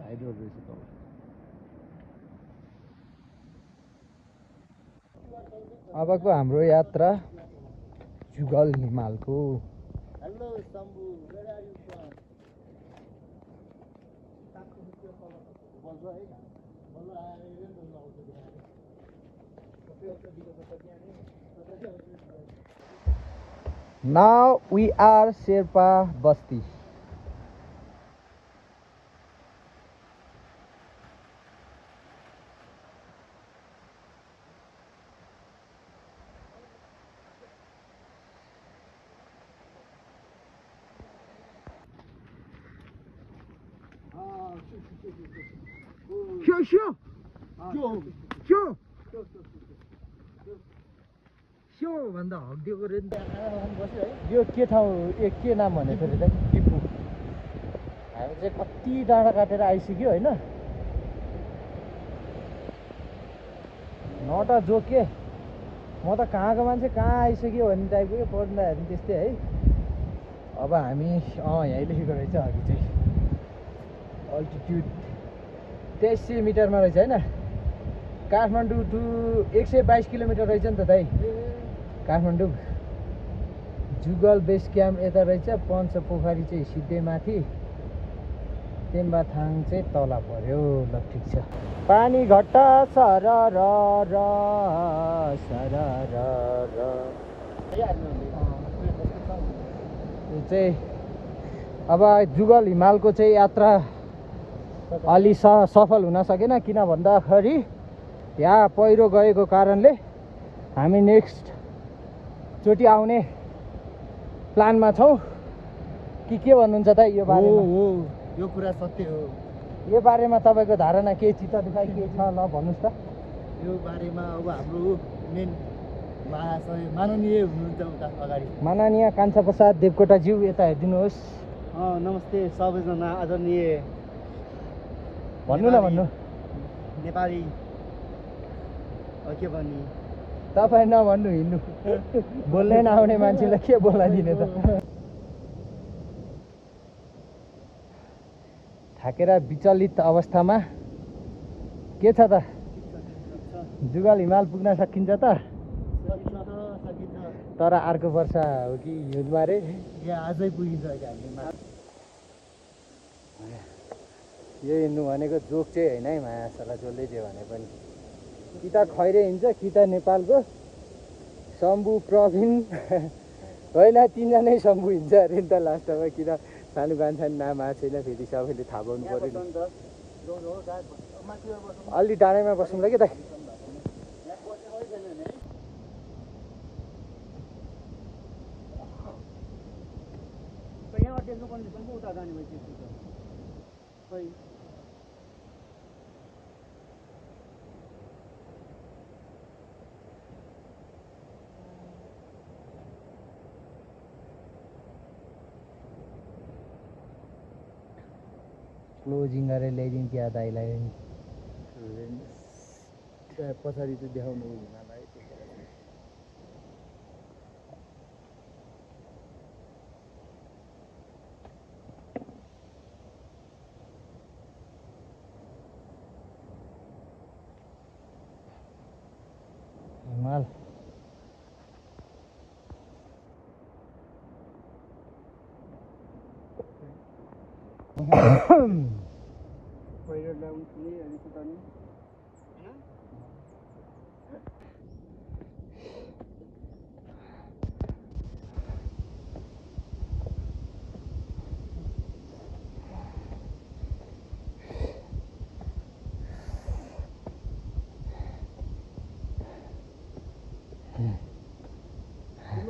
High road रहेछ तल अबको हाम्रो यात्रा जुगल हिमालको hello Shambhu where are you from Now we are Sherpa Basti. स्यो भन्दा हग्दिएको रे यो के ठाउँ के नाम भने फेरि त टिपु हामी चाहिँ कति डाँडा काटेर आइसक्यो होइन नटा जोके म त कहाँको मान्छे कहाँ आइसक्यो भन्ने टाइपको के पढ्दाखेरि त्यस्तै है अब हामी यहीँ लेखेको रहेछ अघि चाहिँ अल्टिट्युड 2300 मिटरमा रहेछ होइन काठमाडौँ टु 122 किलोमिटर रहेछ नि त दाइ काठमाडौँ जुगल बेस क्याम्प यता रहेछ पञ्चपोखरी चाहिँ सिधै माथि तेम्बाथाङ चाहिँ तल पर्यो ल ठिक छ पानी घट्टा सर र सर र यो चाहिँ अब जुगल हिमालको चाहिँ यात्रा अलि सफल हुन सकेन किन भन्दाखेरि यहाँ पहिरो गएको कारणले हामी नेक्स्ट चोटि आउने प्लानमा छौँ के भन्नुहुन्छ त यो बारेमा हो यो कुरा सत्य हो यो बारेमा तपाईँको धारणा के चित्त दुखाइ के छ ल भन्नुहोस् त यो बारेमा अब हाम्रो मेन महाशय माननीय हुनुहुन्छ उता अगाडि माननीय कान्छा प्रसाद देवकोटाज्यू यता हेरिदिनुहोस् नमस्ते सबैजना आदरणीय भन्नु न भन्नु नेपाली के भन्ने तपाईँ नभन्नु हिँड्नु बोल्नै नआउने मान्छेलाई के बोलाइदिने त थाकेर विचलित अवस्थामा के छ त जुगल हिमाल पुग्न सकिन्छ त तर अर्को वर्ष हो कि हिउँदबारे आजै पुगिन्छ यो हिँड्नु भनेको जोक चाहिँ होइन है मायाशाला जसले जे भने पनि कि त खैरे हिँड्छ कि त नेपालको शम्भु प्रवीण होइन तिनजनै शम्भु हिँड्छ अरे नि त लास्टमा किन सानो कान्छा नाम आएको छैन फेरि सबैले थाहा पाउनु पऱ्यो नि अलि डाँडैमा बसौँला कि त यहाँ देख्नु पर्ने उता जाने भइसक्यो क्लोजिङ गरेर ल्याइदिउँ क्या दाइलाई पछाडि चाहिँ देखाउनु हिमालय हिमाल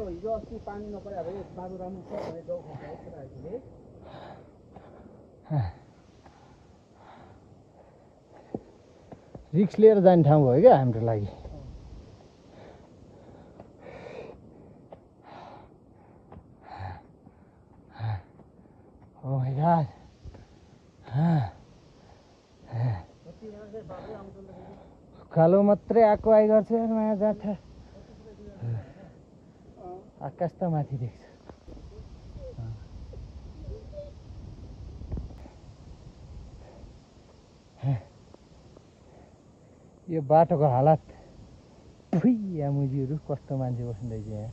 हिजो अस्ति पानी नपरे अब बाटो राम्रो छ भने जाउ रिक्स लिएर जाने ठाउँ भयो क्या हाम्रो लागि Oh my God. कालो मात्रै आएको आइ गर्छ माया जान्छ आकाश त माथि देख्छ यो बाटोको हालत या मुजीहरू कस्तो मान्छे बस्दैछ यहाँ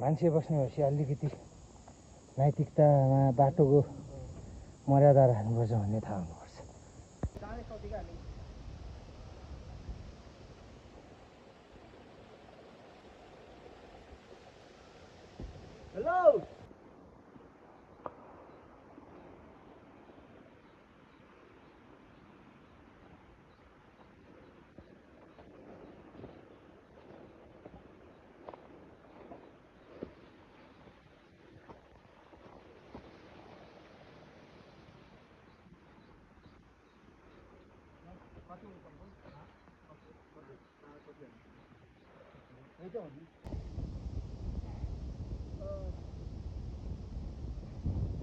मान्छे बस्ने भएपछि अलिकति नैतिकतामा बाटोको मर्यादा राख्नुपर्छ भन्ने थाहा हुनुपर्छ हेलो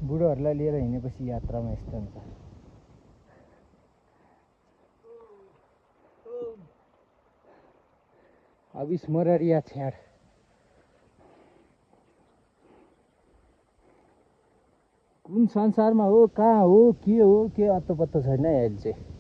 बुढोहरूलाई लिएर हिँडेपछि यात्रामा यस्तो हुन्छ अविस्मरणीय क्षण कुन संसारमा हो कहाँ हो के अत्तो पत्तो छैन है अहिले चाहिँ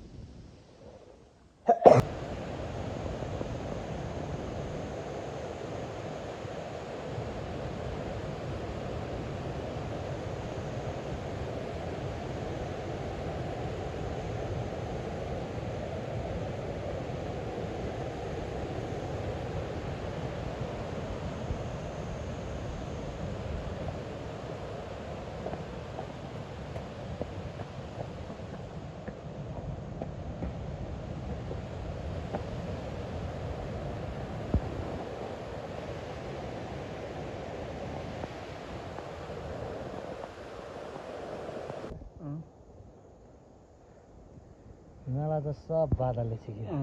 हिमालय त सब बादलले छिक्यो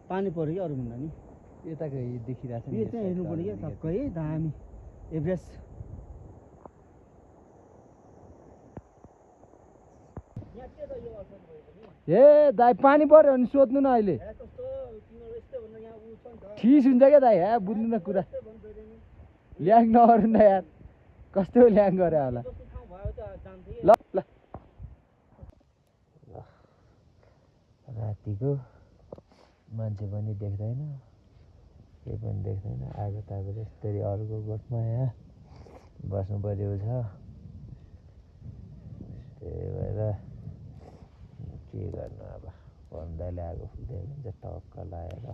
पानी पऱ्यो कि अरू भन्दा नि यताको देखिरहेको छ यो चाहिँ हेर्नु पऱ्यो क्या टक्कै दामी एभरेस्ट ए दाइ पानी पर्यो भने सोध्नु न अहिले ठिस हुन्छ क्या दाइ हे बुझ्नु न कुरा ल्याङ नगर्नु न यार कस्तो ल्याङ गरे होला ल ल रातिको मान्छे पनि देख्दैन केही पनि देख्दैन आगो तापेर यस्तरी अरूको गोठमा यहाँ बस्नु परेको छ त्यही भएर के गर्नु अब भन्दाले आगो फुक्दै हुन्छ टक्क लाएर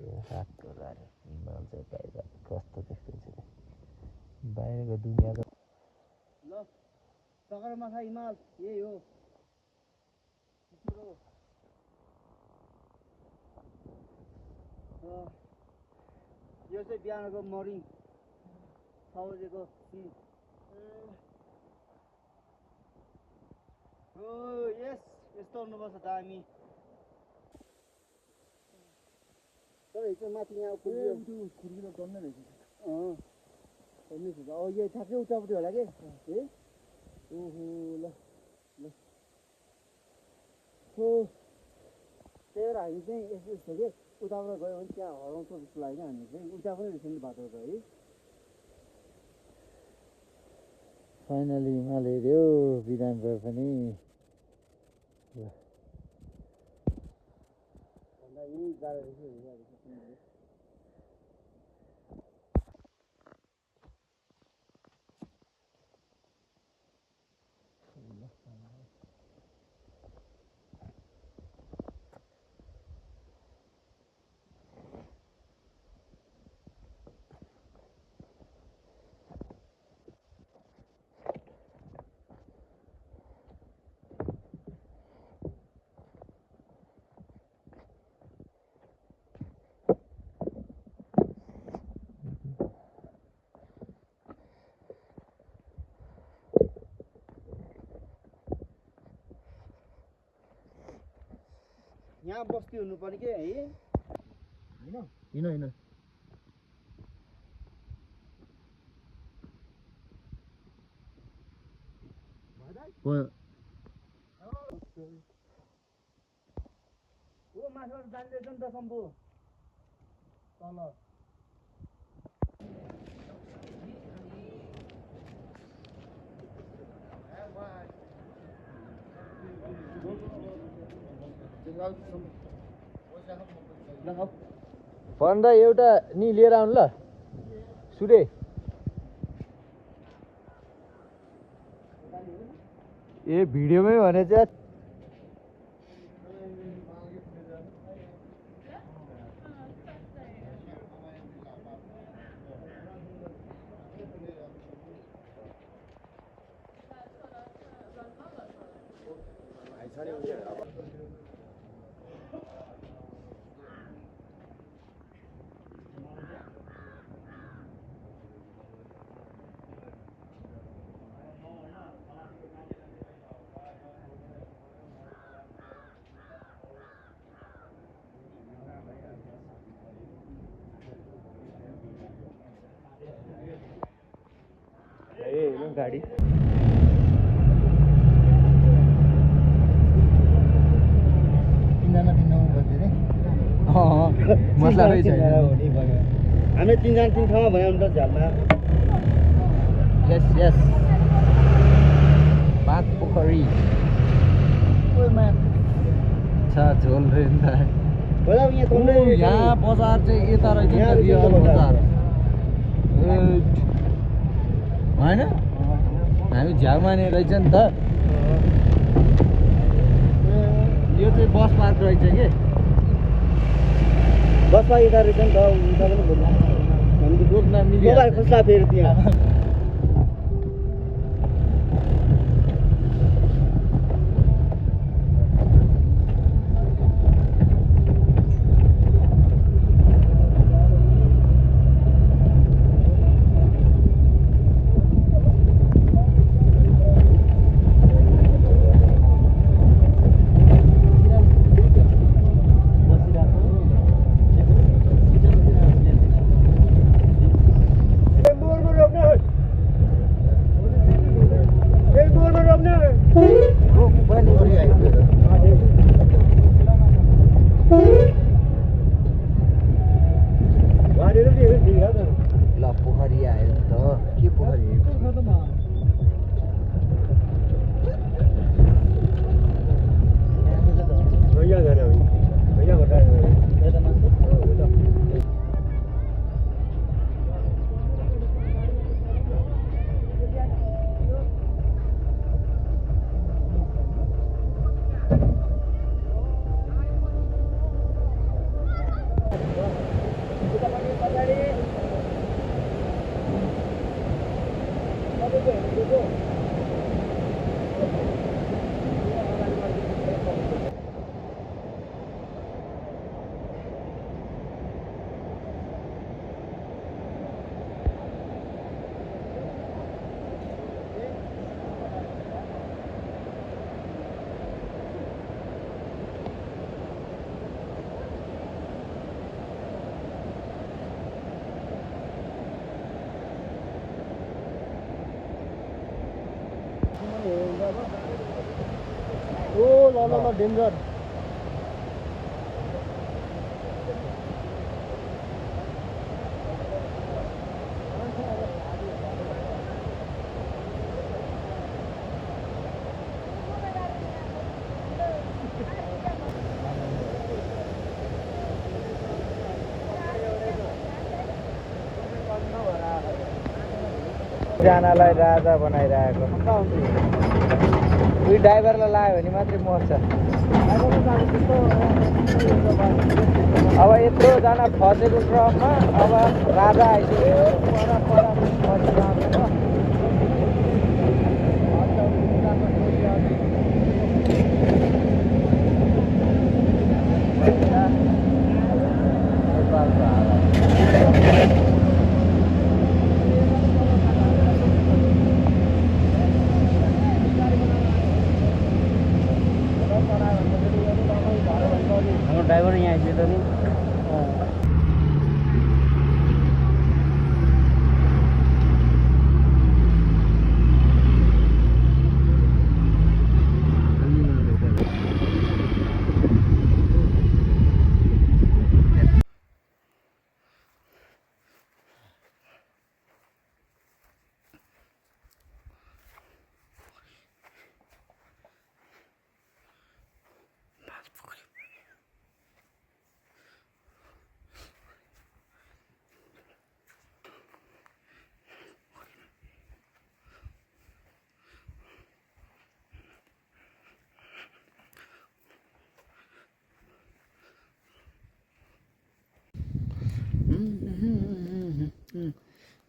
यो रातको लाएर हिमाल चाहिँ बाहिर कस्तो देख्दैछ बाहिरको दुनियाँ त ल सगरमाथा हिमाल यही हो यो चाहिँ बिहानको मर्निङ 6 बजेको सिन हो यस यस्तो हुनुपर्छ दामी तर हिजो माथि यहाँ खुर्किलो टन्नै रहेछ टन्नै छ यो ठ्याक्कै उतापट्टि होला के ए ओहो ल ल हो त्यही भएर हामी चाहिँ यस्तो यस्तो के उताबाट गयो भने त्यहाँ हराउँछ जस्तो लाग्यो क्या हामी चाहिँ उता पनि रहेछ नि बाटो त है फाइनली हिमाल हेऱ्यो बिराम भए पनि भन्दा यहीँ जाँदो रहेछ यहाँ बस्ती हुनु पर्यो के है होइन होइन ओ माछाबाट जाँदैछ नि त सम्पू तल भन्दा एउटा नि लिएर आउनु ल सुरे ए भिडियोमै भने चाहिँ गाडी मसला रहेछ हामी तिनजना तिन ठाउँमा भयो नि त झ्यालमा यस यस बाघ पोखरी छ झोल रे नि त यहाँ बजार चाहिँ यता रहेछ नि त बिहार बजार होइन हामी झ्याउमाने रहेछ नि त यो चाहिँ बस पार्क रहेछ कि बसमा यता रहेछ नि त उता पनि बोल्नु हामी त रोक्न मोबाइल मिलिहाल्छ खोज्दा फेरि त्यहाँ ल पोखरी आयो नि त के पोखरी ओ ल ल ल डेन्जर जनालाई राजा बनाइरहेको उही ड्राइभरलाई लायो भने मात्रै मर्छ अब यत्रोजना फसेको क्रममा अब राजा आइसक्यो ड्राइभर यहाँ आइसक्यो त नि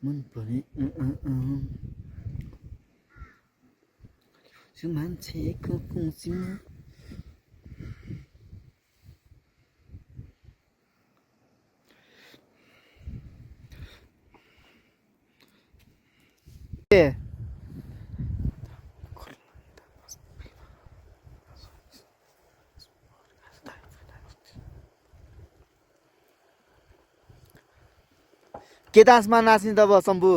मन परे मान्छेको कुसीमा के दासमा नाच्ने तब शम्भु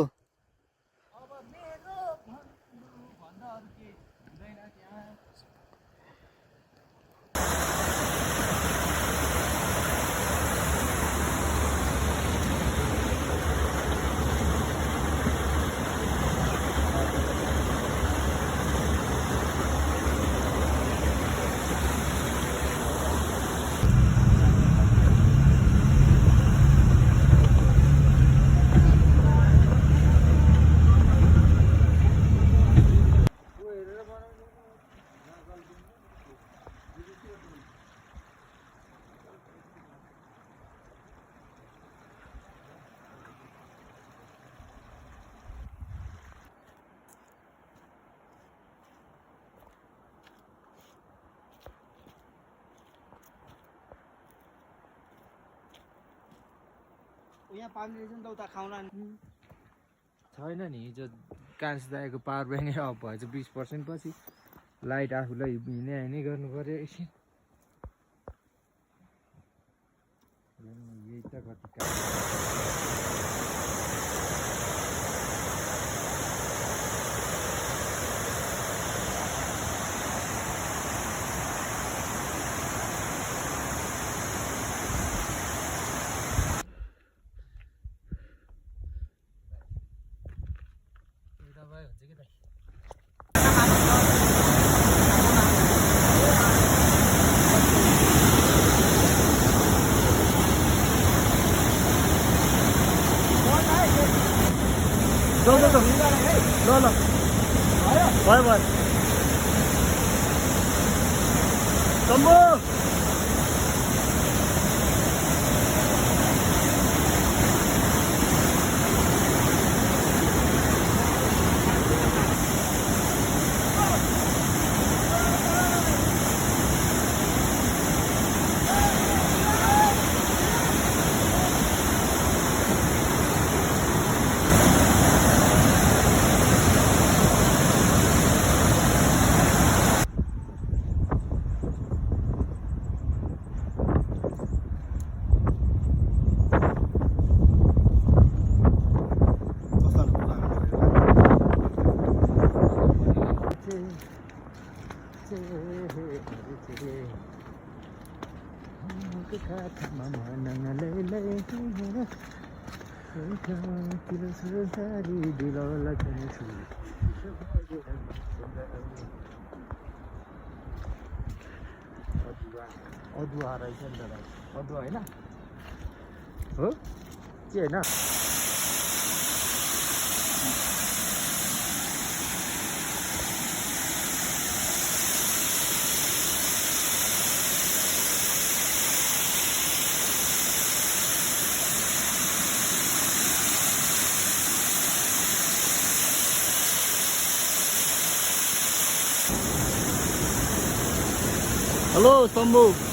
यहाँ पानी रहेछ नि त उता खाउला छैन नि हिजो कान्स दाएको पावर ब्याङ्कै अफ भएछ 20% पछि लाइट आफूलाई हिँडे हिँडै गर्नु पर्यो एकछिन यही त कति ल भयो भयो शम्भु अदुवा रहेछ नि त भाइ अदुवा होइन हो के होइन हेलो शम्भु